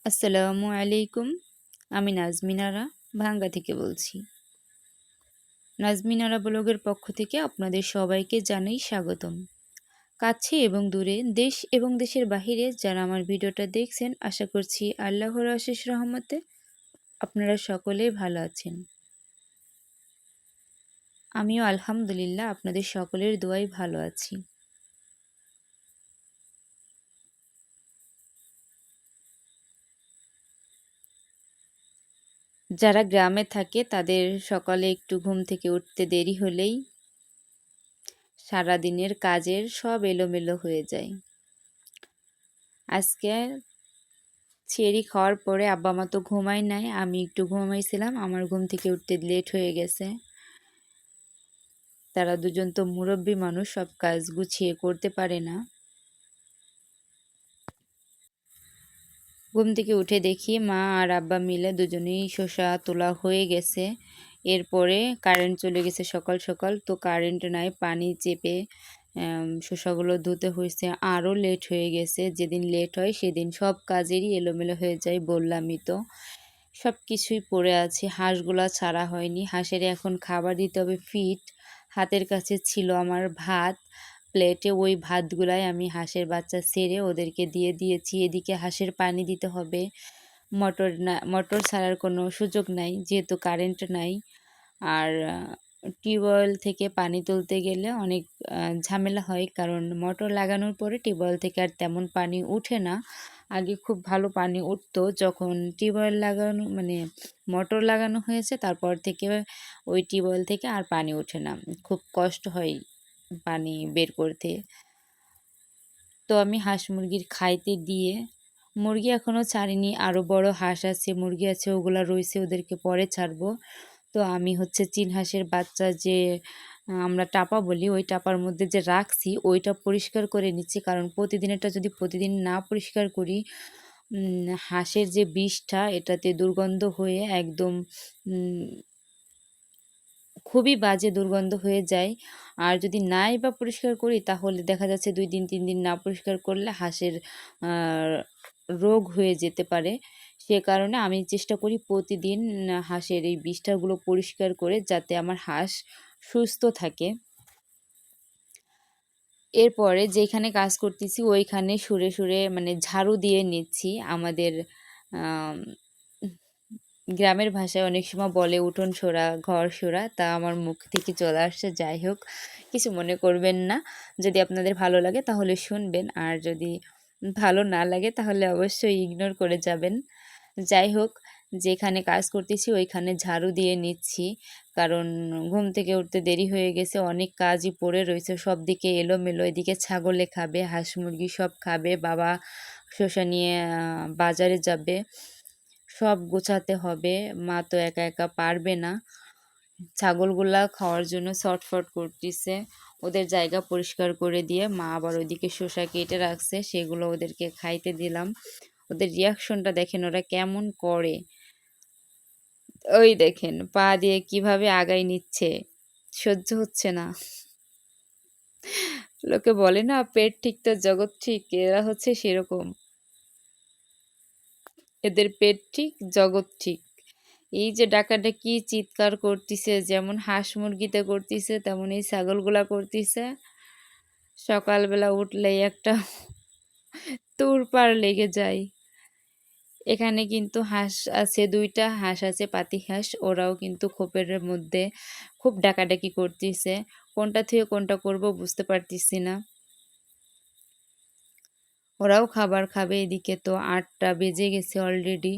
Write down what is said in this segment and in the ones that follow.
আসসালামু আলাইকুম। আমি নাজমিনারা ভাঙ্গা থেকে বলছি। নাজমিনারা ব্লগের পক্ষ থেকে আপনাদের সবাইকে জানাই স্বাগতম। কাছে এবং দূরে, দেশ এবং দেশের বাহিরে যারা আমার ভিডিওটা দেখছেন, আশা করছি আল্লাহর অশেষ রহমতে আপনারা সকলেই ভালো আছেন। আমিও আলহামদুলিল্লাহ আপনাদের সকলের দোয়ায় ভালো আছি। যারা গ্রামে থাকে তাদের সকালে একটু ঘুম থেকে উঠতে দেরি হলেই সারাদিনের কাজের সব এলোমেলো হয়ে যায়। আজকে ছেড়ি খাওয়ার পরে আব্বা মা তো ঘুমায় নাই, আমি একটু ঘুমাইছিলাম। আমার ঘুম থেকে উঠতে লেট হয়ে গেছে। তারা দুজন তো মুরব্বী মানুষ, সব কাজ গুছিয়ে করতে পারে না। ঘুম থেকে উঠে দেখি মা আর আব্বা মিলে দুজনেই শসা তোলা হয়ে গেছে। এরপরে কারেন্ট চলে গেছে সকাল সকাল, তো কারেন্ট নাই, পানি চেপে শসাগুলো ধুতে হয়েছে। আরও লেট হয়ে গেছে। যেদিন লেট হয় সেদিন সব কাজেরই এলোমেলো হয়ে যায়, বললামই তো। সব কিছুই পড়ে আছে, হাঁসগুলা ছাড়া হয়নি। হাঁসের এখন খাবার দিতে হবে ফিট। হাতের কাছে ছিল আমার ভাত প্লেটে, ওই ভাতগুলাই আমি হাঁসের বাচ্চা ছেড়ে ওদেরকে দিয়ে দিয়েছি। এদিকে হাঁসের পানি দিতে হবে। মোটর ছাড়ার কোনো সুযোগ নাই যেহেতু কারেন্ট নাই। আর টিউবওয়েল থেকে পানি তুলতে গেলে অনেক ঝামেলা হয়, কারণ মোটর লাগানোর পরে টিউবওয়েল থেকে আর তেমন পানি উঠে না। আগে খুব ভালো পানি উঠতো, যখন টিউবওয়েল লাগানো মানে মোটর লাগানো হয়েছে তারপর থেকে ওই টিউবওয়েল থেকে আর পানি ওঠে না, খুব কষ্ট হয় পানি বের করতে। তো আমি হাঁস মুরগির খাইতে দিয়ে, মুরগি এখনও ছাড়িনি, আরও বড় হাঁস আছে, মুরগি আছে, ওগুলা রয়েছে, ওদেরকে পরে ছাড়বো। তো আমি হচ্ছে চীন হাঁসের বাচ্চা যে আমরা টাপা বলি, ওই টাপার মধ্যে যে রাখছি ওইটা পরিষ্কার করে নিচ্ছি, কারণ প্রতিদিনেরটা যদি প্রতিদিন না পরিষ্কার করি হাঁসের যে বিষটা এটাতে দুর্গন্ধ হয়ে একদম খুবই বাজে দুর্গন্ধ হয়ে যায়। আর যদি নাই বা পরিষ্কার করি তাহলে দেখা যাচ্ছে 2 দিন 3 দিন না পরিষ্কার করলে হাঁসের রোগ হয়ে যেতে পারে। সে কারণে আমি চেষ্টা করি প্রতিদিন হাঁসের এই বিষ্ঠাগুলো পরিষ্কার করে, যাতে আমার হাঁস সুস্থ থাকে। এরপরে যেখানে কাজ করতেছি ওইখানে সুরে সুরে মানে ঝাড়ু দিয়ে নিচ্ছি। আমাদের আম গ্রামের ভাষায় অনেক সময় বলে উঠোন সোড়া, ঘর সোড়া, তা আমার মুখ থেকে চলে আসছে। যাই হোক, কিছু মনে করবেন না। যদি আপনাদের ভালো লাগে তাহলে শুনবেন, আর যদি ভালো না লাগে তাহলে অবশ্যই ইগনোর করে যাবেন। যাই হোক, যেখানে কাজ করতেছি ওইখানে ঝাড়ু দিয়ে নিচ্ছি, কারণ ঘুম থেকে উঠতে দেরি হয়ে গেছে, অনেক কাজই পড়ে রয়েছে, সব দিকে এলোমেলো। এদিকে ছাগলে খাবে, হাঁস মুরগি সব খাবে, বাবা শসা নিয়ে বাজারে যাবে, সব গোছাতে হবে। মা তো একা একা পারবে না। ছাগলগুলা খাওয়ার জন্য ছটফট করতেছে। ওদের জায়গা পরিষ্কার করে দিয়ে মা আবার ওইদিকে শসা কেটে রাখছে, সেগুলো ওদেরকে খাইতে দিলাম। ওদের রিয়াকশনটা দেখেন ওরা কেমন করে। ওই দেখেন পা দিয়ে কিভাবে আগাই নিচ্ছে, সহ্য হচ্ছে না। লোকে বলে না পেট ঠিক তো জগৎ ঠিক, এরা হচ্ছে সেরকম। এদের পেট ঠিক জগৎ ঠিক। এই যে ডাকাডাকি চিৎকার করতেছে, যেমন হাঁস মুরগিতে করতেছে তেমন এই ছাগলগুলা করতেছে। সকালবেলা উঠলেই একটা তোড়পাড় লেগে যায়। এখানে কিন্তু হাঁস আছে, 2টা হাঁস আছে, পাতি হাঁস। ওরাও কিন্তু খোপের মধ্যে খুব ডাকাডাকি করতেছে। কোনটা থেকে কোনটা করব বুঝতে পারতেছি না। ওরাও খাবার খাবে। এদিকে তো 8টা বেজে গেছে অলরেডি।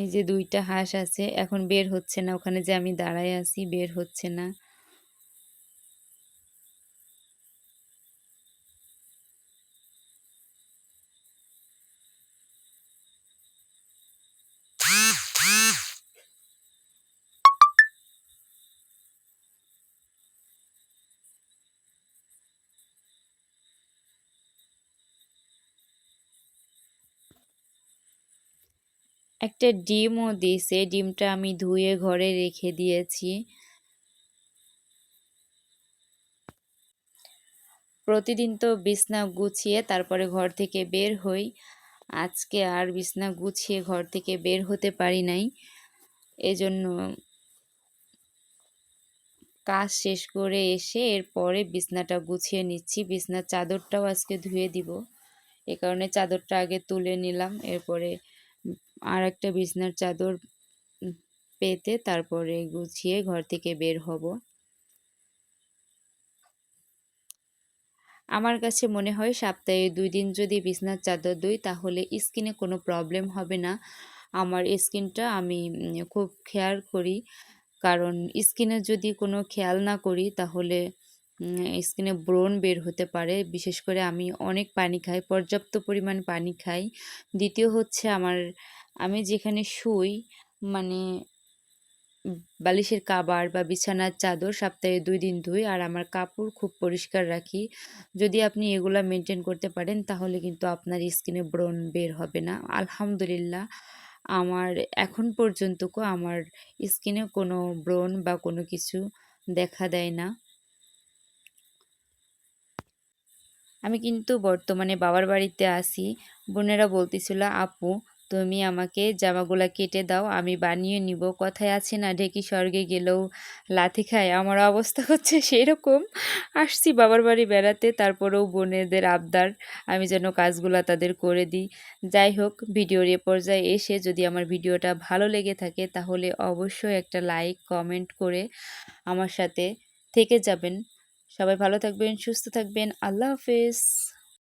এই যে 2টা হাঁস আছে, এখন বের হচ্ছে না। ওখানে যে আমি দাঁড়ায় আছি বের হচ্ছে না। একটা ডিমও দিয়েছে, ডিমটা আমি ধুয়ে ঘরে রেখে দিয়েছি। প্রতিদিন তো বিছনা গুছিয়ে তারপরে ঘর থেকে বের হই। আজকে আর বিছনা গুছিয়ে ঘর থেকে বের হতে পারি নাই। এজন্য কাজ শেষ করে এসে এরপরে বিছনাটা গুছিয়ে নিচ্ছি। বিছনার চাদরটাও আজকে ধুয়ে দিব। এ কারণে চাদরটা আগে তুলে নিলাম। এরপরে আরেকটা বিছনার চাদর পেতে তারপরে গুছিয়ে ঘর থেকে বের হব। আমার কাছে মনে হয় সপ্তাহে ২ দিন যদি বিছানার চাদর ধুই তাহলে স্কিনে কোনো প্রবলেম হবে না। আমার স্কিনটা আমি খুব খেয়াল করি। কারণ স্কিনে যদি কোনো খেয়াল না করি তাহলে স্কিনে ব্রণ বের হতে পারে। বিশেষ করে আমি অনেক পানি খাই, পর্যাপ্ত পরিমাণ পানি খাই। দ্বিতীয় হচ্ছে আমি যেখানে শুই মানে বালিশের কাভার বা বিছানার চাদর সপ্তাহে ২ দিন ধুই আর আমার কাপড় খুব পরিষ্কার রাখি। যদি আপনি এগুলা মেইনটেইন করতে পারেন তাহলে কিন্তু আপনার স্কিনে ব্রণ বের হবে না। আলহামদুলিল্লাহ আমার এখন পর্যন্তকও আমার স্কিনে কোনো ব্রণ বা কোনো কিছু দেখা দেয় না। আমি কিন্তু বর্তমানে বাবার বাড়িতে আছি। বোনেরা বলতেছিল, "আপু তুমি আমাকে জামাগুলা কেটে দাও, আমি বানিয়ে নিব।" কথায় আছে না, ঢেঁকি স্বর্গে গেলেও লাথি খায়? আমার অবস্থা হচ্ছে সেরকম। আসছি বাবার বাড়ি বেড়াতে, তারপরেও বোনেদের আবদার আমি যেন কাজগুলা তাদের করে দিই। যাই হোক, ভিডিওর এ পর্যায়ে এসে যদি আমার ভিডিওটা ভালো লেগে থাকে তাহলে অবশ্যই একটা লাইক, কমেন্ট করে আমার সাথে থেকে যাবেন। সবাই ভালো থাকবেন, সুস্থ থাকবেন। আল্লাহ হাফেজ।